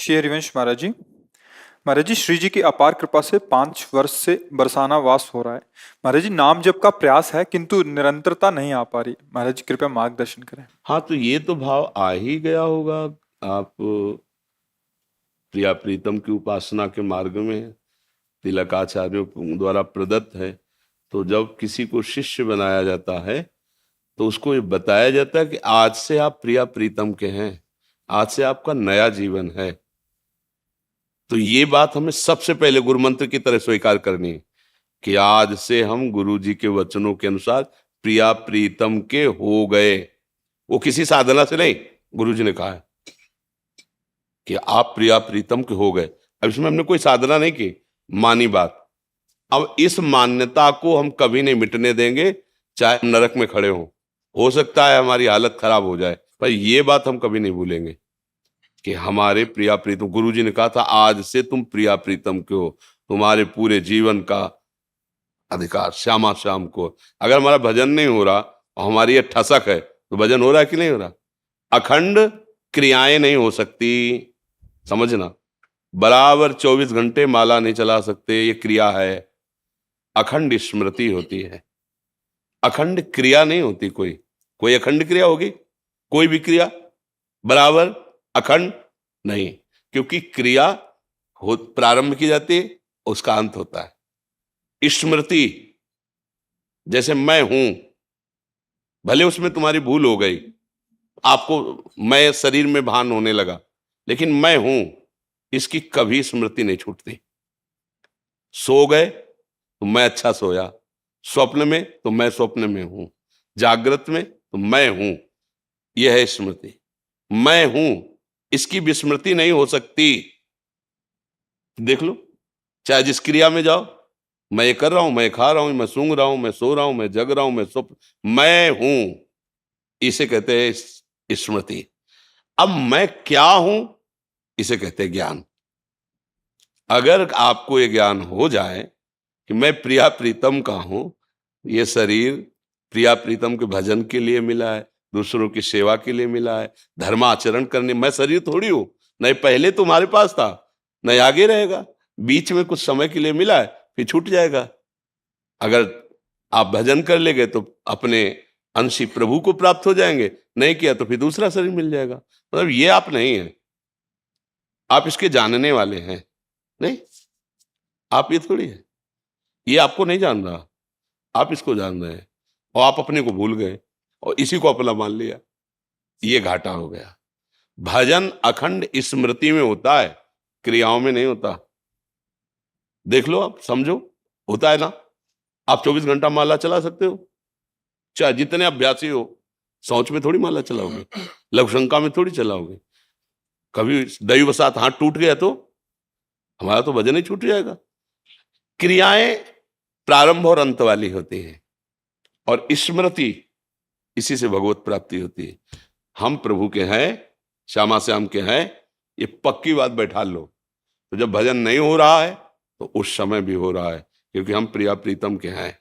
श्री हरिवंश महाराज जी। महाराज जी, श्री जी की अपार कृपा से 5 वर्ष से बरसाना वास हो रहा है। महाराज जी, नाम जप का प्रयास है किंतु निरंतरता नहीं आ पा रही। महाराज जी, कृपया मार्गदर्शन करें। हाँ, तो ये तो भाव आ ही गया होगा। आप प्रिया प्रीतम की उपासना के मार्ग में हैं, तिलकाचार्यों द्वारा प्रदत्त है। तो जब किसी को शिष्य बनाया जाता है तो उसको ये बताया जाता है कि आज से आप प्रिया प्रीतम के हैं, आज से आपका नया जीवन है। तो ये बात हमें सबसे पहले गुरु मंत्र की तरह स्वीकार करनी है कि आज से हम गुरु जी के वचनों के अनुसार प्रिया प्रीतम के हो गए। वो किसी साधना से नहीं, गुरु जी ने कहा है कि आप प्रिया प्रीतम के हो गए। अब इसमें हमने कोई साधना नहीं की, मानी बात। अब इस मान्यता को हम कभी नहीं मिटने देंगे, चाहे हम नरक में खड़े हों। हो सकता है हमारी हालत खराब हो जाए, पर ये बात हम कभी नहीं भूलेंगे कि हमारे प्रिया प्रीतम, गुरु जी ने कहा था आज से तुम प्रिया प्रीतम के हो, तुम्हारे पूरे जीवन का अधिकार श्यामा श्याम को। अगर हमारा भजन नहीं हो रहा और हमारी ये ठसक है तो भजन हो रहा है कि नहीं हो रहा? अखंड क्रियाएं नहीं हो सकती, समझना। बराबर 24 घंटे माला नहीं चला सकते, ये क्रिया है। अखंड स्मृति होती है, अखंड क्रिया नहीं होती। कोई अखंड क्रिया होगी? कोई भी क्रिया बराबर अखंड नहीं, क्योंकि क्रिया हो प्रारंभ की जाती है, उसका अंत होता है। स्मृति, जैसे मैं हूं, भले उसमें तुम्हारी भूल हो गई, आपको मैं शरीर में भान होने लगा, लेकिन मैं हूं, इसकी कभी स्मृति नहीं छूटती। सो गए तो मैं अच्छा सोया, स्वप्न में तो मैं स्वप्न में हूं, जागृत में तो मैं हूं। यह है स्मृति। मैं हूं, इसकी विस्मृति नहीं हो सकती। देख लो, चाहे जिस क्रिया में जाओ, मैं ये कर रहा हूं, मैं खा रहा हूं, मैं सूंघ रहा हूं, मैं सो रहा हूं, मैं जग रहा हूं, मैं स्वप्न, मैं हूं, इसे कहते हैं स्मृति। अब मैं क्या हूं, इसे कहते हैं ज्ञान। अगर आपको ये ज्ञान हो जाए कि मैं प्रिया प्रीतम का हूं, ये शरीर प्रिया प्रीतम के भजन के लिए मिला है, दूसरों की सेवा के लिए मिला है, धर्माचरण करने, मैं शरीर थोड़ी हूं, नहीं पहले तुम्हारे पास था, नहीं आगे रहेगा। बीच में कुछ समय के लिए मिला है, फिर छूट जाएगा। अगर आप भजन कर लेंगे तो अपने अंशी प्रभु को प्राप्त हो जाएंगे, नहीं किया तो फिर दूसरा शरीर मिल जाएगा। मतलब ये आप नहीं है, आप इसके जानने वाले हैं। नहीं, आप ये थोड़ी है, ये आपको नहीं जान रहा, आप इसको जान रहे हैं, और आप अपने को भूल गए और इसी को अपना मान लिया। ये घाटा हो गया। भजन अखंड स्मृति में होता है, क्रियाओं में नहीं होता। देख लो, आप समझो, होता है ना। आप 24 घंटा माला चला सकते हो, चाहे जितने अभ्यासी हो। शौच में थोड़ी माला चलाओगे, लघुशंका में थोड़ी चलाओगे। कभी दैववशात हाथ टूट गया तो हमारा तो भजन ही छूट जाएगा। क्रियाएं प्रारंभ और अंत वाली होती हैं, और स्मृति, इसी से भगवत प्राप्ति होती है। हम प्रभु के हैं, श्यामा श्याम के हैं, ये पक्की बात बैठा लो। तो जब भजन नहीं हो रहा है तो उस समय भी हो रहा है, क्योंकि हम प्रिया प्रीतम के हैं।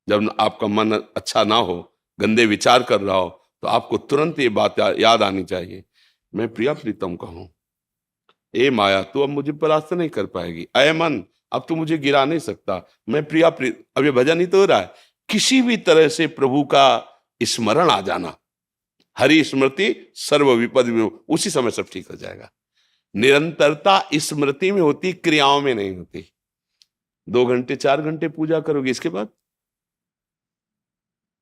जब आपका मन अच्छा ना हो, गंदे विचार कर रहा हो, तो आपको तुरंत ये बात याद आनी चाहिए, मैं प्रिया प्रीतम का हूं। ए माया, तू अब मुझे परास्त नहीं कर पाएगी। अय मन, अब तू मुझे गिरा नहीं सकता। मैं प्रिया अब ये भजन ही तो हो रहा है। किसी भी तरह से प्रभु का स्मरण आ जाना, हरि स्मृति सर्व विपद में, उसी समय सब ठीक हो जाएगा। निरंतरता स्मृति में होती, क्रियाओं में नहीं होती। 2 घंटे 4 घंटे पूजा करोगे, इसके बाद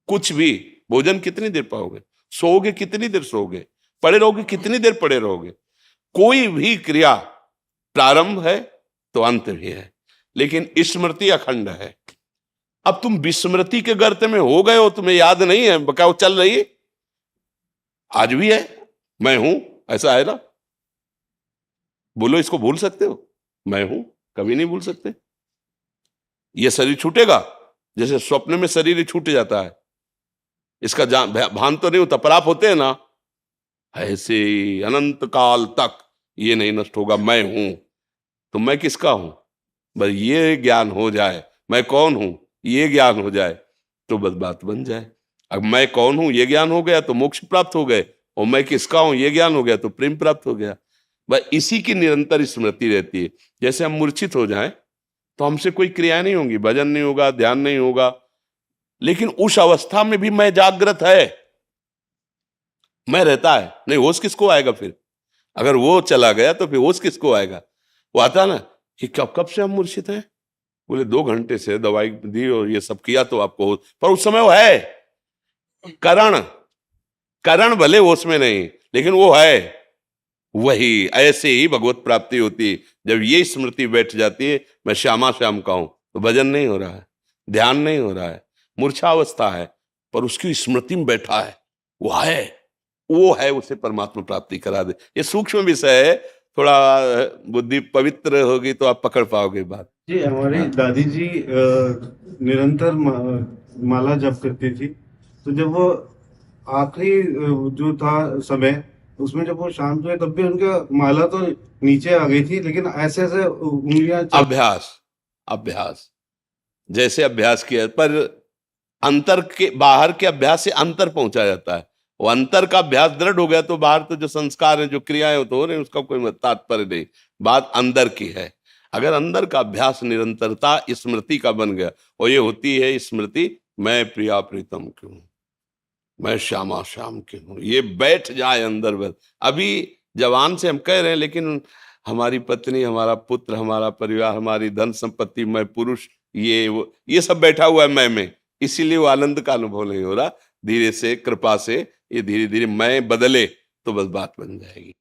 कुछ भी, भोजन कितनी देर पाओगे, सोओगे कितनी देर सोओगे, पड़े रहोगे कितनी देर पड़े रहोगे। कोई भी क्रिया प्रारंभ है तो अंत भी है, लेकिन स्मृति अखंड है। अब तुम विस्मृति के गर्त में हो गए हो, तुम्हें याद नहीं है, क्या वो चल रही है? आज भी है, मैं हूं, ऐसा है ना। बोलो, इसको भूल सकते हो? मैं हूं, कभी नहीं भूल सकते। ये शरीर छूटेगा, जैसे स्वप्न में शरीर छूट जाता है, इसका भान तो नहीं होता, पर आप होते हैं ना, ऐसे अनंत काल तक ये नहीं नष्ट होगा। मैं हूं, तो मैं किसका हूं? बस ये ज्ञान हो जाए, मैं कौन हूं ये ज्ञान हो जाए, तो बस बात बन जाए। अब मैं कौन हूं ये ज्ञान हो गया तो मोक्ष प्राप्त हो गए, और मैं किसका हूं ये ज्ञान हो गया तो प्रेम प्राप्त हो गया। बस इसी की निरंतर स्मृति रहती है। जैसे हम मूर्छित हो जाएं तो हमसे कोई क्रिया नहीं होगी, भजन नहीं होगा, ध्यान नहीं होगा, लेकिन उस अवस्था में भी मैं जागृत है, मैं रहता है। नहीं, होश किसको आएगा फिर? अगर वो चला गया तो फिर होश किसको आएगा? वो आता ना कि कब कब से हम मूर्छित हैं। बोले 2 घंटे से दवाई दी और ये सब किया तो आपको होश, पर उस समय वो है करण, करण भले होश में नहीं लेकिन वो है। वही ऐसे ही भगवत प्राप्ति होती है। जब ये स्मृति बैठ जाती है, मैं श्यामा श्याम का हूं, तो भजन नहीं हो रहा है, ध्यान नहीं हो रहा है, मूर्छावस्था है, पर उसकी स्मृति में बैठा है, वो है उसे परमात्मा प्राप्ति करा दे। ये सूक्ष्म विषय है, थोड़ा बुद्धि पवित्र होगी तो आप पकड़ पाओगे बात। जी, हमारी दादी जी निरंतर माला जप करती थी। तो जब वो आखिरी जो था समय, उसमें जब वो शांत हुए तब भी उनका माला तो नीचे आ गई थी, लेकिन ऐसे ऐसे उंगलियां अभ्यास, अभ्यास जैसे अभ्यास किया, पर अंतर के बाहर के अभ्यास से अंतर पहुंचा जाता है। वो अंतर का अभ्यास दृढ़ हो गया तो बाहर तो जो संस्कार है, जो क्रियाएं तो हो रही, उसका कोई तात्पर्य नहीं, बात अंदर की है। अगर अंदर का अभ्यास निरंतरता स्मृति का बन गया, और ये होती है स्मृति, मैं प्रिया प्रीतम की हूं, मैं श्यामा श्याम की हूं, ये बैठ जाए अंदर बस। अभी जवान से हम कह रहे हैं, लेकिन हमारी पत्नी, हमारा पुत्र, हमारा परिवार, हमारी धन संपत्ति, मैं पुरुष, ये सब बैठा हुआ है मैं में, इसीलिए वो आनंद का अनुभव नहीं हो रहा। धीरे से, कृपा से ये धीरे धीरे मैं बदले तो बस बात बन जाएगी।